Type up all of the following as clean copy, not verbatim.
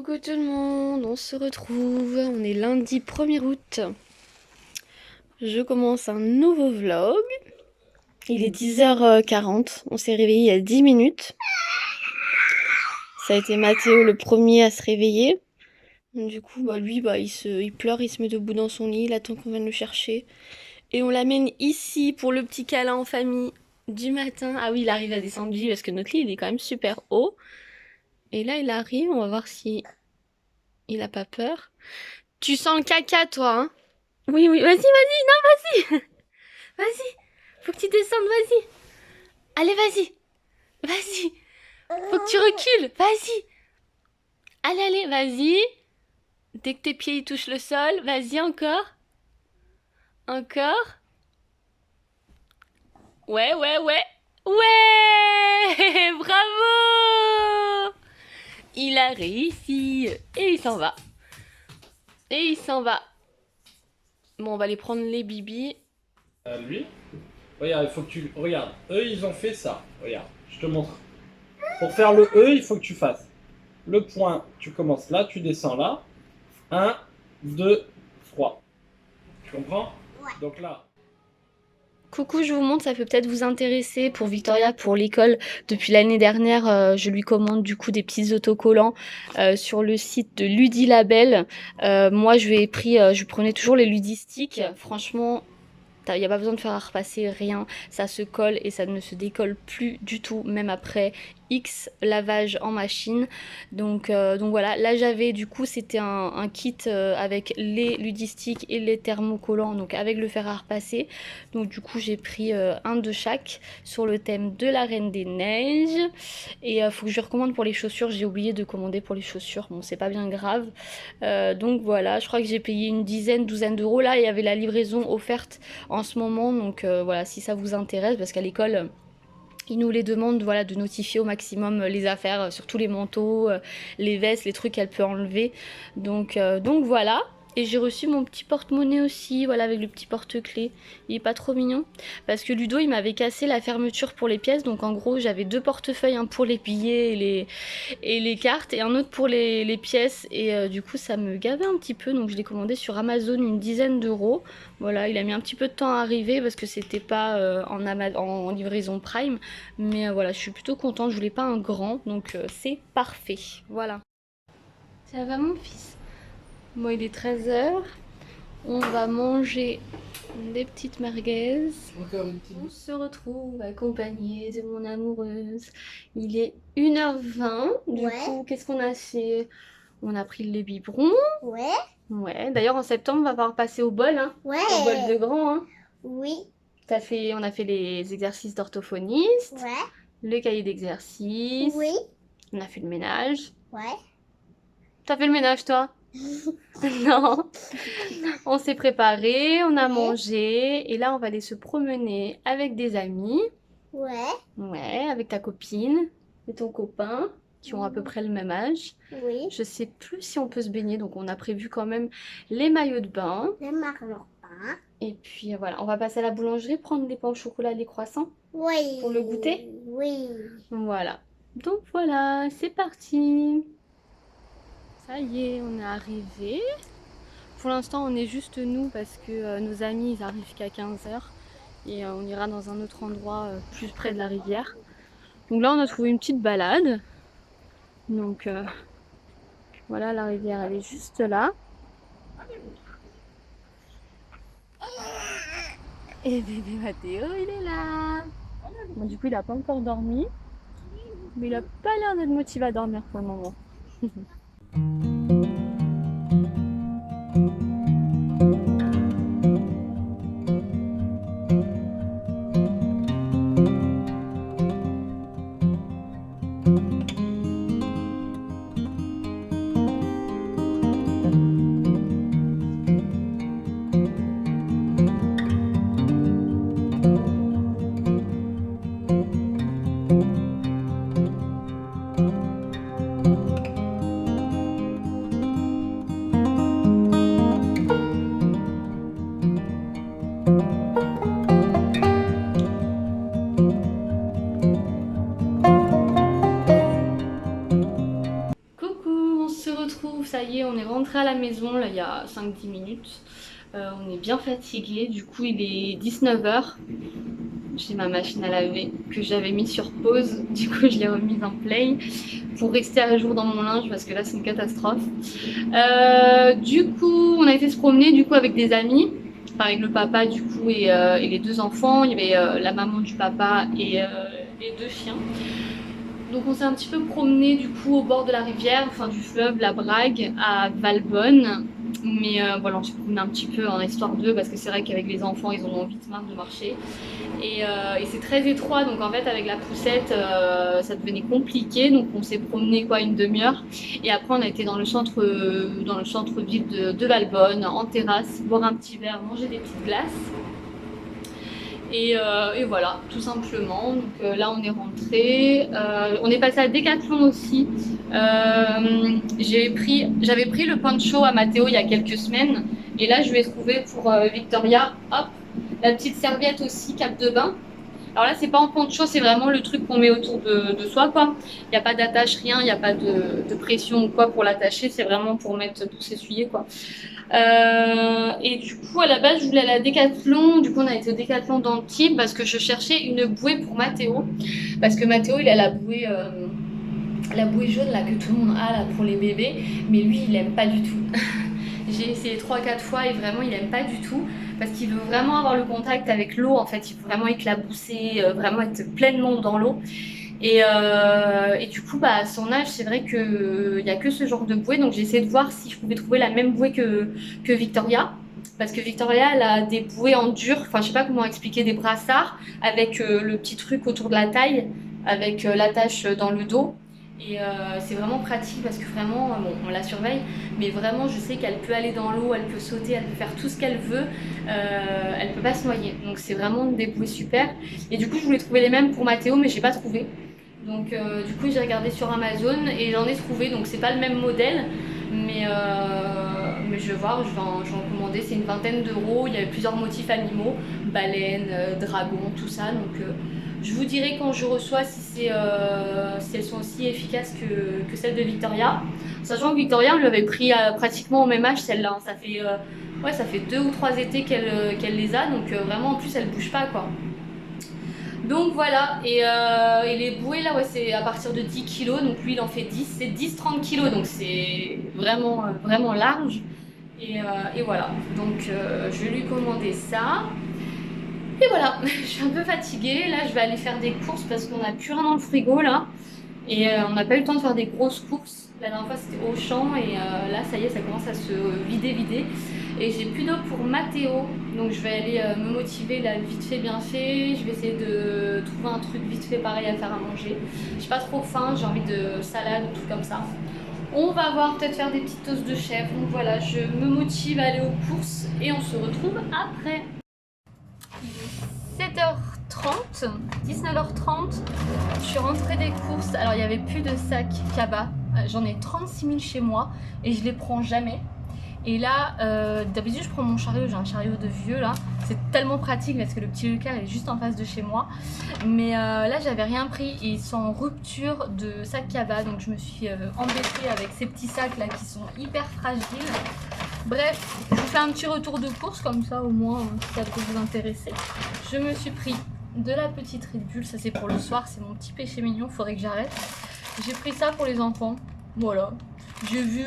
Coucou tout le monde, on se retrouve, on est lundi 1er août. Je commence un nouveau vlog. Il est 10h40, on s'est réveillé il y a 10 minutes. Ça a été Mathéo le premier à se réveiller. Du coup, lui, il pleure, il se met debout dans son lit, il attend qu'on vienne le chercher. Et on l'amène ici pour le petit câlin en famille du matin. Ah oui, il arrive à descendre vite parce que notre lit, il est quand même super haut. Et là, il arrive, on va voir si il a pas peur. Tu sens le caca, toi, hein? Oui, oui, vas-y, non, vas-y. Vas-y. Faut que tu descendes, vas-y. Allez, vas-y. Faut que tu recules, vas-y. Allez, vas-y. Dès que tes pieds ils touchent le sol, vas-y, encore. Encore. Ouais. Ouais, bravo. Il a réussi. Et il s'en va. Bon, on va aller prendre les bibis. Lui, regarde, il faut que tu... Regarde, eux, ils ont fait ça. Regarde, je te montre. Pour faire le E, il faut que tu fasses le point. Tu commences là, tu descends là. 1, 2, 3. Tu comprends? Ouais. Donc là... Coucou, je vous montre, ça peut peut-être vous intéresser pour Victoria, pour l'école. Depuis l'année dernière, je lui commande du coup des petits autocollants sur le site de Ludilabel. Moi, je prenais toujours les ludistiques. Franchement, il n'y a pas besoin de faire repasser rien, ça se colle et ça ne se décolle plus du tout, même après X lavage en machine. Donc voilà, là j'avais du coup c'était un kit avec les ludistiques et les thermocollants, donc avec le fer à repasser. Donc du coup j'ai pris un de chaque sur le thème de la Reine des Neiges. Et faut que je recommande pour les chaussures, j'ai oublié de commander pour les chaussures, bon c'est pas bien grave. Donc voilà, je crois que j'ai payé une douzaine d'euros. Là il y avait la livraison offerte en ce moment, donc voilà, si ça vous intéresse, parce qu'à l'école ils nous les demandent, voilà, de notifier au maximum les affaires, surtout les manteaux, les vestes, les trucs qu'elle peut enlever. Donc voilà. Et j'ai reçu mon petit porte-monnaie aussi, voilà, avec le petit porte-clés. Il est pas trop mignon. Parce que Ludo, il m'avait cassé la fermeture pour les pièces. Donc en gros, j'avais deux portefeuilles, un pour les billets et les cartes, et un autre pour les pièces. Et du coup, ça me gavait un petit peu. Donc je l'ai commandé sur Amazon une dizaine d'euros. Voilà, il a mis un petit peu de temps à arriver parce que c'était pas en livraison Prime. Mais voilà, je suis plutôt contente. Je voulais pas un grand, donc c'est parfait. Voilà. Ça va mon fils? Bon, il est 13h. On va manger des petites merguez. Encore une petite... On se retrouve accompagné de mon amoureuse. Il est 1h20. Du coup, qu'est-ce qu'on a fait? On a pris les biberons. Ouais. D'ailleurs, en septembre, on va pouvoir passer au bol, hein. Ouais. Au bol de grand, hein. Oui. On a fait les exercices d'orthophoniste. Ouais. Le cahier d'exercice. Oui. On a fait le ménage. Ouais. T'as fait le ménage, toi? Non. On s'est préparé, on a mangé. Et là, on va aller se promener avec des amis. Ouais. Ouais, avec ta copine et ton copain, qui ont à peu près le même âge. Oui. Je sais plus si on peut se baigner, donc on a prévu quand même les maillots de bain. Le marlopin. Et puis voilà, on va passer à la boulangerie, prendre des pains au chocolat, des croissants. Oui. Pour le goûter. Oui. Voilà. Donc voilà, c'est parti. Ça y est, on est arrivé. Pour l'instant, on est juste nous parce que nos amis, ils arrivent qu'à 15h. Et on ira dans un autre endroit plus près de la rivière. Donc là, on a trouvé une petite balade. Donc voilà, la rivière, elle est juste là. Et bébé Mathéo, il est là. Bon, du coup, il n'a pas encore dormi. Mais il a pas l'air d'être motivé à dormir pour le moment. maison là, il y a 5-10 minutes. On est bien fatigué, du coup il est 19h. J'ai ma machine à laver que j'avais mis sur pause, du coup je l'ai remise en play pour rester à jour dans mon linge parce que là c'est une catastrophe. Du coup on a été se promener du coup avec des amis, enfin, avec le papa du coup et les 2 enfants. Il y avait la maman du papa et les 2 chiens. Donc on s'est un petit peu promené du coup au bord de la rivière, enfin du fleuve, la Brague, à Valbonne. Mais voilà, on s'est promené un petit peu en histoire d'eux parce que c'est vrai qu'avec les enfants ils ont vite marre de marcher. Et c'est très étroit, donc en fait avec la poussette ça devenait compliqué. Donc on s'est promené quoi une demi-heure. Et après on a été dans le centre-ville de Valbonne, en terrasse, boire un petit verre, manger des petites glaces. Et voilà, tout simplement. Donc là, on est rentré. On est passé à Decathlon aussi. J'avais pris le poncho à Mathéo il y a quelques semaines. Et là, je lui ai trouvé pour Victoria, hop, la petite serviette aussi, cape de bain. Alors là, c'est pas en poncho, c'est vraiment le truc qu'on met autour de soi, quoi. Il n'y a pas d'attache, rien, il n'y a pas de pression ou quoi pour l'attacher. C'est vraiment pour s'essuyer, quoi. Et du coup, à la base, je voulais aller à Decathlon. Du coup, on a été au Decathlon d'Antibes parce que je cherchais une bouée pour Mathéo. Parce que Mathéo, il a la bouée jaune là, que tout le monde a là, pour les bébés. Mais lui, il aime pas du tout. J'ai essayé 3-4 fois et vraiment, il aime pas du tout. Parce qu'il veut vraiment avoir le contact avec l'eau. En fait, il veut vraiment éclabousser, vraiment être pleinement dans l'eau. Et du coup, bah, à son âge, c'est vrai qu'il n'y a que ce genre de bouée. Donc, j'ai essayé de voir si je pouvais trouver la même bouée que Victoria. Parce que Victoria, elle a des bouées en dur. Enfin, je sais pas comment expliquer, des brassards avec le petit truc autour de la taille, avec l'attache dans le dos. Et c'est vraiment pratique parce que vraiment, bon, on la surveille, mais vraiment, je sais qu'elle peut aller dans l'eau, elle peut sauter, elle peut faire tout ce qu'elle veut. Elle peut pas se noyer. Donc, c'est vraiment des bouées super. Et du coup, je voulais trouver les mêmes pour Mathéo, mais j'ai pas trouvé. Donc du coup j'ai regardé sur Amazon et j'en ai trouvé, donc c'est pas le même modèle, mais je vais voir, je vais en commander, c'est une vingtaine d'euros. Il y avait plusieurs motifs animaux, baleines, dragons, tout ça, donc je vous dirai quand je reçois si elles sont aussi efficaces que celles de Victoria. Sachant que Victoria, on lui avait pris pratiquement au même âge celle-là, ça fait 2 ou 3 étés qu'elle les a, donc vraiment en plus elle bouge pas quoi. Donc voilà, et les bouées là, ouais, c'est à partir de 10 kg, donc lui il en fait 10, c'est 10-30 kg, donc c'est vraiment, vraiment large. Et voilà, donc je vais lui commander ça. Et voilà, je suis un peu fatiguée, là je vais aller faire des courses parce qu'on n'a plus rien dans le frigo là. Et on n'a pas eu le temps de faire des grosses courses. La dernière fois c'était Auchan et là ça y est, ça commence à se vider. Et j'ai plus d'eau pour Mathéo, donc je vais aller me motiver là, vite fait, bien fait. Je vais essayer de trouver un truc vite fait pareil à faire à manger. J'ai pas trop faim, j'ai envie de salade ou tout comme ça. On va voir, peut-être faire des petites toasts de chèvre. Donc voilà, je me motive à aller aux courses et on se retrouve après. Il est 7h30, 19h30. Je suis rentrée des courses. Alors il n'y avait plus de sacs Kaba. J'en ai 36 000 chez moi et je les prends jamais. Et là, d'habitude, je prends mon chariot, j'ai un chariot de vieux là. C'est tellement pratique parce que le petit Leclerc est juste en face de chez moi. Mais là, j'avais rien pris et ils sont en rupture de sac Kaba. Donc, je me suis embêtée avec ces petits sacs là qui sont hyper fragiles. Bref, je vous fais un petit retour de course comme ça au moins, si ça peut vous intéresser. Je me suis pris de la petite Red Bull, ça c'est pour le soir, c'est mon petit péché mignon, faudrait que j'arrête. J'ai pris ça pour les enfants, voilà. J'ai vu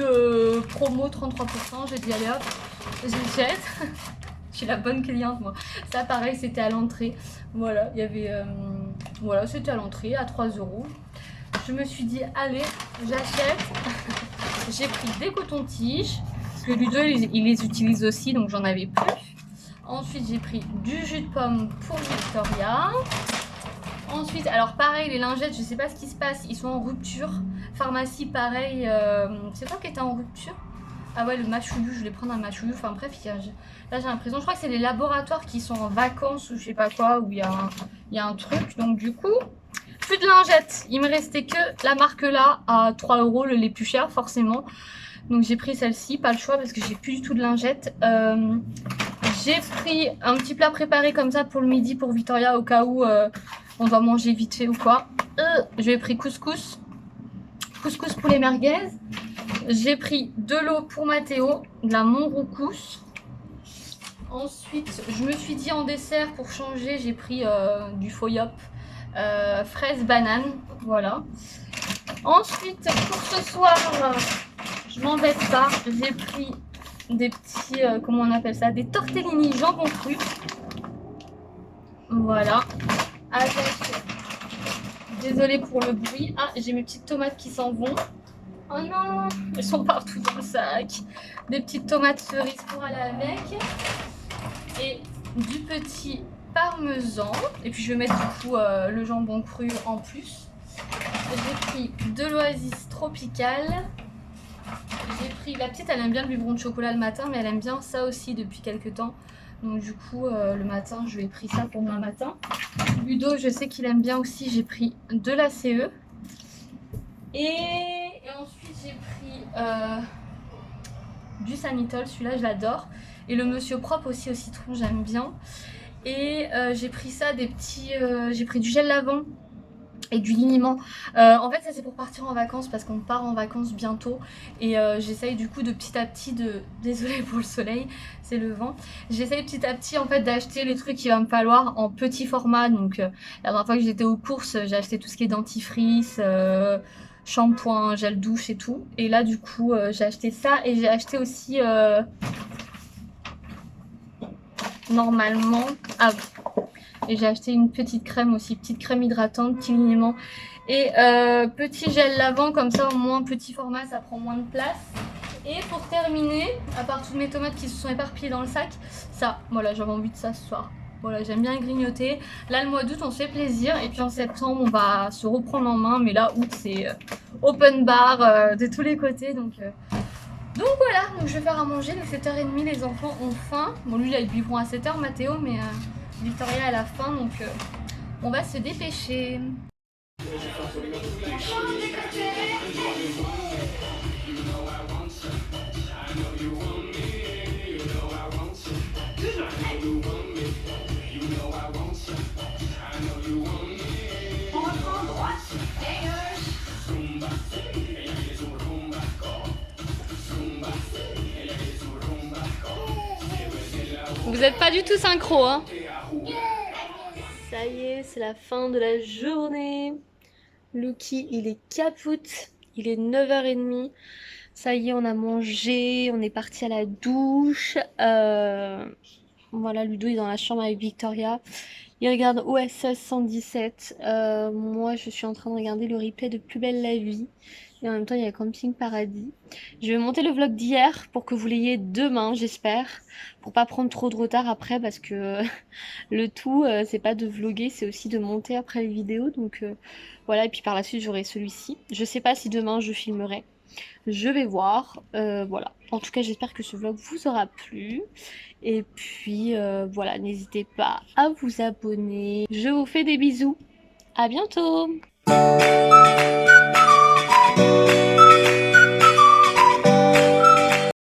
promo 33%, j'ai dit allez hop, j'achète. Je suis la bonne cliente moi. Ça pareil, c'était à l'entrée. Voilà, il y avait voilà, c'était à l'entrée à 3 €. Je me suis dit allez, j'achète. J'ai pris des cotons-tiges parce que Ludo il les utilise aussi, donc j'en avais plus. Ensuite, j'ai pris du jus de pomme pour Victoria. Ensuite, alors pareil, les lingettes, je sais pas ce qui se passe, ils sont en rupture. Pharmacie, pareil, c'est quoi qui était en rupture? Ah ouais, le machouillou, je voulais prendre un machouillou. Enfin bref, là j'ai l'impression, je crois que c'est les laboratoires qui sont en vacances ou je sais pas quoi, où il y a un truc. Donc du coup, plus de lingettes. Il me restait que la marque là à 3 € les plus chers forcément. Donc j'ai pris celle-ci, pas le choix parce que j'ai plus du tout de lingettes. J'ai pris un petit plat préparé comme ça pour le midi pour Victoria au cas où on doit manger vite fait ou quoi. J'ai pris couscous poulet merguez. j'ai pris de l'eau pour Mathéo, de la Monroucous. Ensuite, je me suis dit en dessert, pour changer, j'ai pris du Foyop, fraise banane, voilà. Ensuite, pour ce soir, je m'embête pas, j'ai pris des petits, comment on appelle ça, des tortellini jambon cru. Voilà, avec, désolée pour le bruit, ah, j'ai mes petites tomates qui s'en vont. Oh non, elles sont partout dans le sac. Des petites tomates cerises pour aller avec. Et du petit parmesan. Et puis je vais mettre du coup le jambon cru en plus. J'ai pris de l'Oasis tropicale. J'ai pris, la petite elle aime bien le biberon de chocolat le matin, mais elle aime bien ça aussi depuis quelques temps. Donc du coup le matin je lui ai pris ça pour demain matin. Ludo je sais qu'il aime bien aussi, j'ai pris de la CE. Et ensuite j'ai pris du Sanitol, celui-là je l'adore. Et le Monsieur Propre aussi au citron, j'aime bien. Et j'ai pris ça, des petits, j'ai pris du gel lavant et du liniment. En fait ça c'est pour partir en vacances parce qu'on part en vacances bientôt. Et j'essaye du coup de petit à petit de... Désolée pour le soleil, c'est le vent. J'essaye petit à petit en fait d'acheter les trucs qu'il va me falloir en petit format. Donc la dernière fois que j'étais aux courses, j'ai acheté tout ce qui est dentifrice, shampoing, gel douche et tout. Et là du coup j'ai acheté ça et j'ai acheté aussi normalement et j'ai acheté une petite crème aussi, petite crème hydratante, petit liniment et petit gel lavant, comme ça au moins petit format, ça prend moins de place. Et pour terminer, à part toutes mes tomates qui se sont éparpillées dans le sac, ça, voilà, j'avais envie de ça ce soir. Voilà, j'aime bien grignoter. Là, le mois d'août, on se fait plaisir. Et puis en septembre, on va se reprendre en main. Mais là, août, c'est open bar de tous les côtés. Donc voilà, donc je vais faire à manger. Donc 7h30, les enfants ont faim. Bon, lui, là, ils biberont à 7h, Mathéo. Mais Victoria, elle a faim. Donc on va se dépêcher. Vous n'êtes pas du tout synchro, hein? Ça y est, c'est la fin de la journée. Lucky, il est capoute. Il est 9h30. Ça y est, on a mangé. On est parti à la douche. Voilà, Ludo est dans la chambre avec Victoria. Il regarde OSS 117. Moi, je suis en train de regarder le replay de Plus belle la vie. Et en même temps, il y a Camping Paradis. Je vais monter le vlog d'hier pour que vous l'ayez demain, j'espère. Pour pas prendre trop de retard après, parce que le tout, c'est pas de vlogger, c'est aussi de monter après les vidéos. Donc voilà, et puis par la suite, j'aurai celui-ci. Je sais pas si demain, je filmerai. Je vais voir. Voilà. En tout cas, j'espère que ce vlog vous aura plu. Et puis, voilà, n'hésitez pas à vous abonner. Je vous fais des bisous. À bientôt!